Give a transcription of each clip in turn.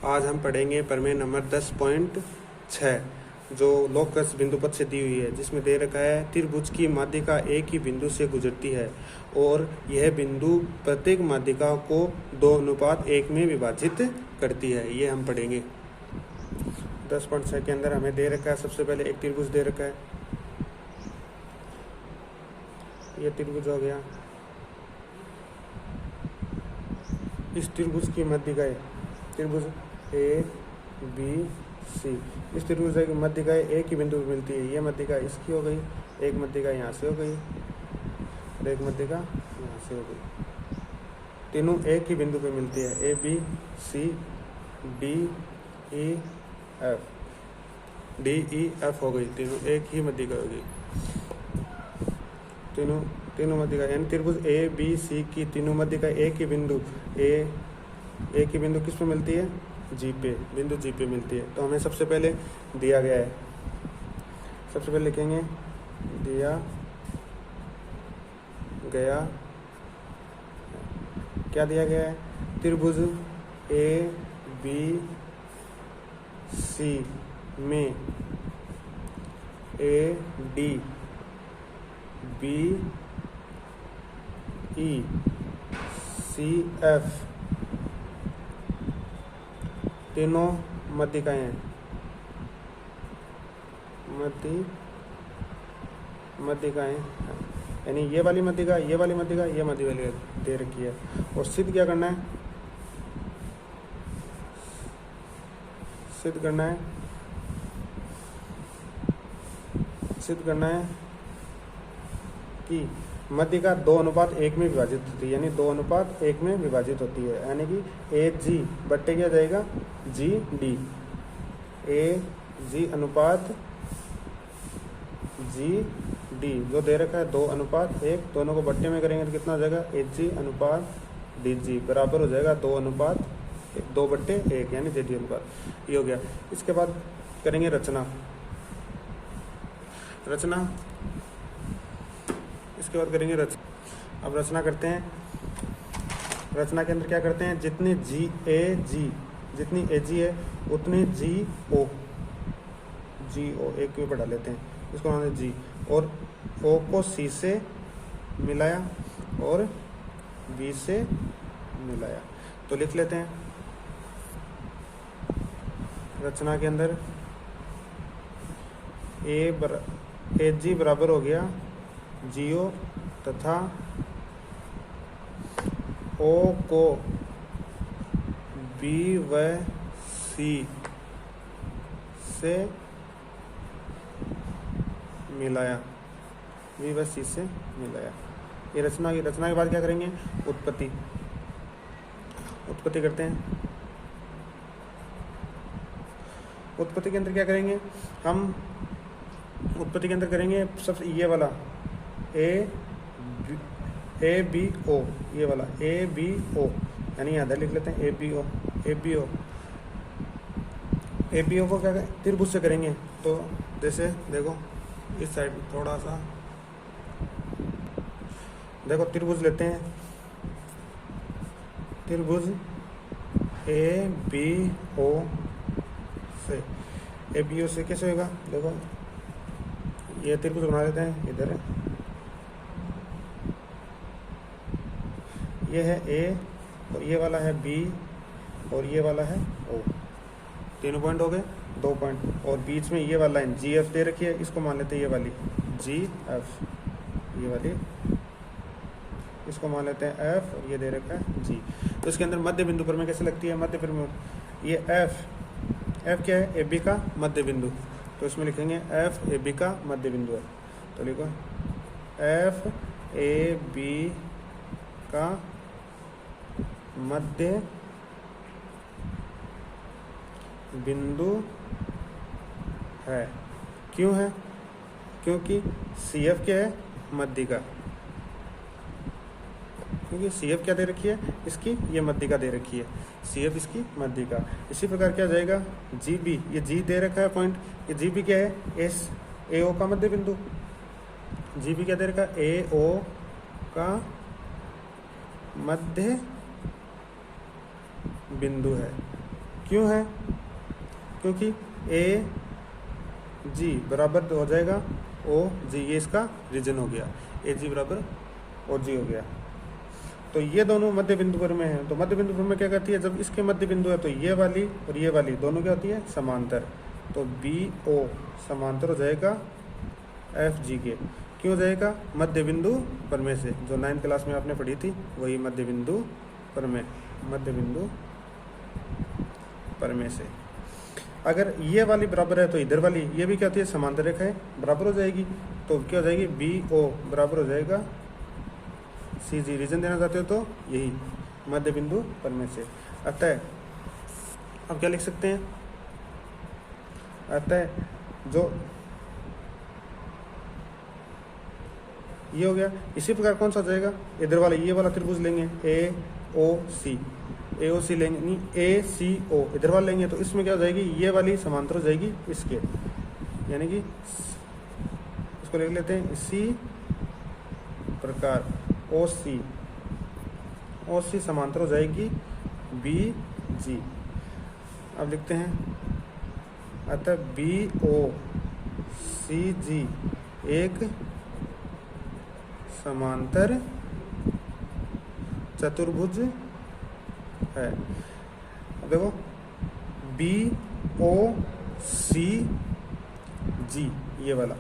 आज हम पढ़ेंगे प्रमेय नंबर 10.6 जो लोकस बिंदु पथ से दी हुई है, जिसमें दे रखा है त्रिभुज की माध्यिका एक ही बिंदु से गुजरती है और यह बिंदु प्रत्येक माध्यिका को 2:1 में विभाजित करती है। ये हम पढ़ेंगे। 10.6 के अंदर हमें दे रखा है, सबसे पहले एक त्रिभुज दे रखा है। ये त्रिभुज हो गया। इस त्रिभुज की माध्यिकाएं त्रिभुज ए बी सी, इस त्रिभुज की माध्यिकाएं एक ही बिंदु पर मिलती है। ये माध्यिका इसकी हो गई, एक माध्यिका यहाँ से हो गई और एक माध्यिका यहाँ से हो गई। तीनों एक ही बिंदु पर मिलती है। A B C D E F, D E F हो गई, तीनों एक ही माध्यिका हो गई। तीनों माध्यिका यानी त्रिभुज ए बी सी की तीनों माध्यिका एक ही बिंदु एक ही बिंदु किस पे मिलती है? जी पे, बिंदु जी पे मिलती है। तो हमें सबसे पहले दिया गया है, सबसे पहले लिखेंगे दिया गया। क्या दिया गया है? त्रिभुज ए बी सी में A D B E C F तीनों माध्यिकाएं हैं। माध्यिकाएं यानी ये वाली माध्यिका, ये वाली माध्यिका, ये माध्यिका दे रखी है। और सिद्ध क्या करना है? सिद्ध करना है कि माध्यिका 2:1 में विभाजित होती है, यानी 2:1 में विभाजित होती है। यानी कि ए जी बट्टे क्या जाएगा? G D. ए जी अनुपात जी डी जो दे रखा है 2:1, दोनों को बट्टे में करेंगे तो कितना हो जाएगा? ए जी अनुपात डी जी बराबर हो जाएगा 2:1 यानी जे डी अनुपात। ये हो गया। इसके बाद करेंगे रचना। इसके बाद करेंगे रचना। अब रचना करते हैं। रचना के अंदर क्या करते हैं? जितनी ए जी है उतनी जी ओ एक पे बढ़ा लेते हैं, इसको नाम है जी। और ओ को सी से मिलाया और बी से मिलाया, तो लिख लेते हैं रचना के अंदर ए जी बराबर हो गया जीओ तथा ओ को बी व सी से मिलाया, बी व सी से मिलाया। ये रचना की। रचना के बाद क्या करेंगे? उत्पत्ति करते हैं। उत्पत्ति के अंदर क्या करेंगे? हम उत्पत्ति के अंदर करेंगे सबसे ये वाला ए बी ओ, ये वाला ए बी ओ, यानी यहाँ लिख लेते हैं ए बी ओ को क्या करें? त्रिभुज से करेंगे। तो जैसे देखो इस साइड थोड़ा सा देखो, त्रिभुज लेते हैं। त्रिभुज ए बी ओ से कैसे होगा? देखो ये त्रिभुज बना लेते हैं। इधर ये है ए और ये वाला है बी और ये वाला है ओ। तीनों पॉइंट हो गए, 2 पॉइंट। और बीच में ये वाला लाइन जी एफ दे रखी है, इसको मान लेते हैं ये वाली जी एफ, ये वाली इसको मान लेते हैं एफ और ये दे रखा है जी। तो इसके अंदर मध्य बिंदु पर में कैसे लगती है? मध्य पर में ये एफ क्या है? ए बी का मध्य बिंदु। तो इसमें लिखेंगे एफ ए बी का मध्य बिंदु है। तो लिखो एफ ए बी का मध्य बिंदु है। क्यों है? क्योंकि सी एफ क्या है? माध्यिका। क्योंकि सी एफ क्या दे रखी है? इसकी ये माध्यिका दे रखी है, सी एफ इसकी माध्यिका। इसी प्रकार क्या जाएगा? जी बी, ये जी दे रखा है पॉइंट, ये जी बी क्या है? एस ए ओ का मध्य बिंदु। जी बी क्या दे रखा है? ए ओ का मध्य बिंदु है। क्यों है? क्योंकि ए जी बराबर हो जाएगा ओ जी, ये इसका रीजन हो गया, ए जी बराबर ओ जी हो गया। तो ये दोनों मध्य बिंदु पर में है। तो मध्य बिंदु पर में क्या कहती है, जब इसके मध्य बिंदु है तो ये वाली और ये वाली दोनों क्या होती है, समांतर। तो बी ओ समांतर हो जाएगा एफ जी के। क्यों हो जाएगा? मध्य बिंदु पर में से, जो 9th क्लास में आपने पढ़ी थी वही मध्य बिंदु पर में, मध्य बिंदु पर में से। अगर ये वाली बराबर है तो इधर वाली ये भी क्या होती है, समांतर रेखा है, बराबर हो जाएगी। तो क्या हो जाएगी, बी ओ बराबर हो जाएगा सी जी। रीजन देना चाहते हो तो यही मध्य बिंदु पर में से। अतः अब क्या लिख सकते हैं, अतः जो ये हो गया। इसी प्रकार कौन सा हो जाएगा, इधर वाला ये वाला त्रिभुज लेंगे ए ओ सी लेंगे, नहीं ए सी ओ इधर वाला लेंगे, तो इसमें क्या हो जाएगी, ये वाली समांतर हो जाएगी इसके, यानी कि इसको लिख लेते हैं इसी प्रकार ओ सी समांतर हो जाएगी बी जी। अब लिखते हैं, अतः बी ओ सी जी एक समांतर चतुर्भुज है। अब देखो बी ओ सी जी, ये वाला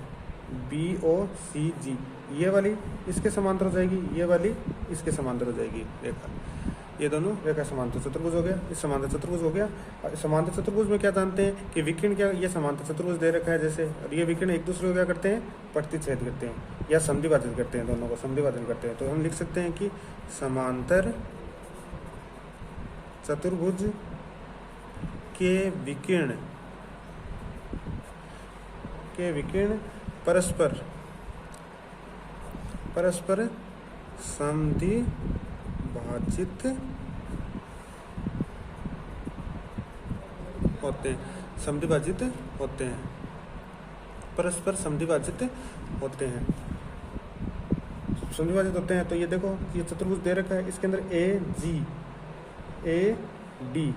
बी ओ सी जी, ये वाली इसके समांतर हो जाएगी, ये वाली इसके समांतर हो जाएगी रेखा। ये दोनों रेखा समांतर चतुर्भुज हो गया। इस समांतर चतुर्भुज हो गया। समांतर चतुर्भुज में क्या जानते हैं कि विकिरण क्या, ये समांतर चतुर्भुज दे रखा है जैसे, और ये विकिरण एक दूसरे को क्या करते हैं, प्रतिच्छेद करते हैं या संधिभाजित करते हैं, दोनों को संधिभाजन करते हैं। तो हम लिख सकते हैं कि समांतर चतुर्भुज के विकिरण परस्पर संधिभाजित होते हैं, परस्पर संधिभाजित होते हैं। तो ये देखो, ये चतुर्भुज दे रखा है, इसके अंदर ए डी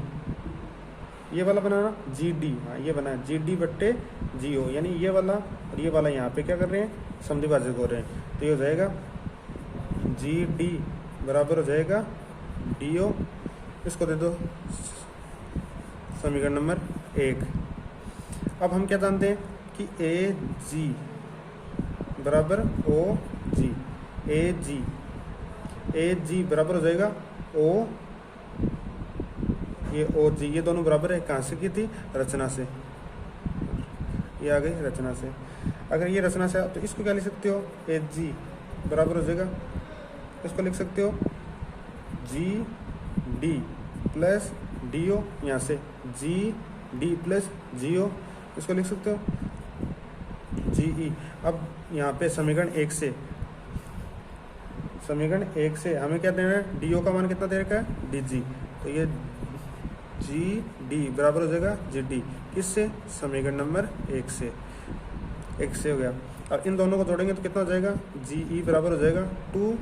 ये वाला बनाना जी डी, हाँ ये बना जी डी बट्टे जी ओ, यानी ये वाला और ये वाला यहाँ पे क्या कर रहे हैं, संधिभाजित हो रहे हैं। तो ये हो जाएगा जी डी बराबर हो जाएगा डी ओ। इसको दे दो समीकरण नंबर 1। अब हम क्या जानते हैं कि ए जी बराबर ओ जी, ए जी बराबर हो जाएगा ओ, ये ओ जी, ये दोनों बराबर है, कहाँ से की थी, रचना से, ये आ गई रचना से। अगर ये रचना से तो इसको क्या लिख सकते हो, ए जी बराबर हो जाएगा, इसको लिख सकते हो G D plus D O, यहाँ से जी डी प्लस जी ओ, इसको लिख सकते हो जी ई। अब यहाँ पे समीकरण 1 से हमें क्या देना है, डी ओ का मान कितना दे रखा है, डी जी। तो ये जी डी बराबर हो जाएगा जी डी, किससे, समीकरण नंबर 1 से हो गया। और इन दोनों को जोड़ेंगे तो कितना हो जाएगा, जी ई बराबर हो जाएगा 2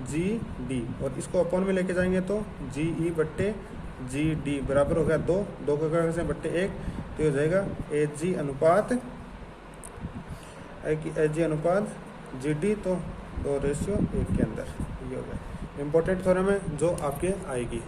जी डी, और इसको अपॉन में लेके जाएंगे तो जी ई बट्टे जी डी बराबर हो गया 2 को करने से बट्टे 1, तो हो जाएगा ए जी अनुपात जी डी, तो 2:1 के अंदर। ये हो गया इंपॉर्टेंट थ्योरम है जो आपके आएगी।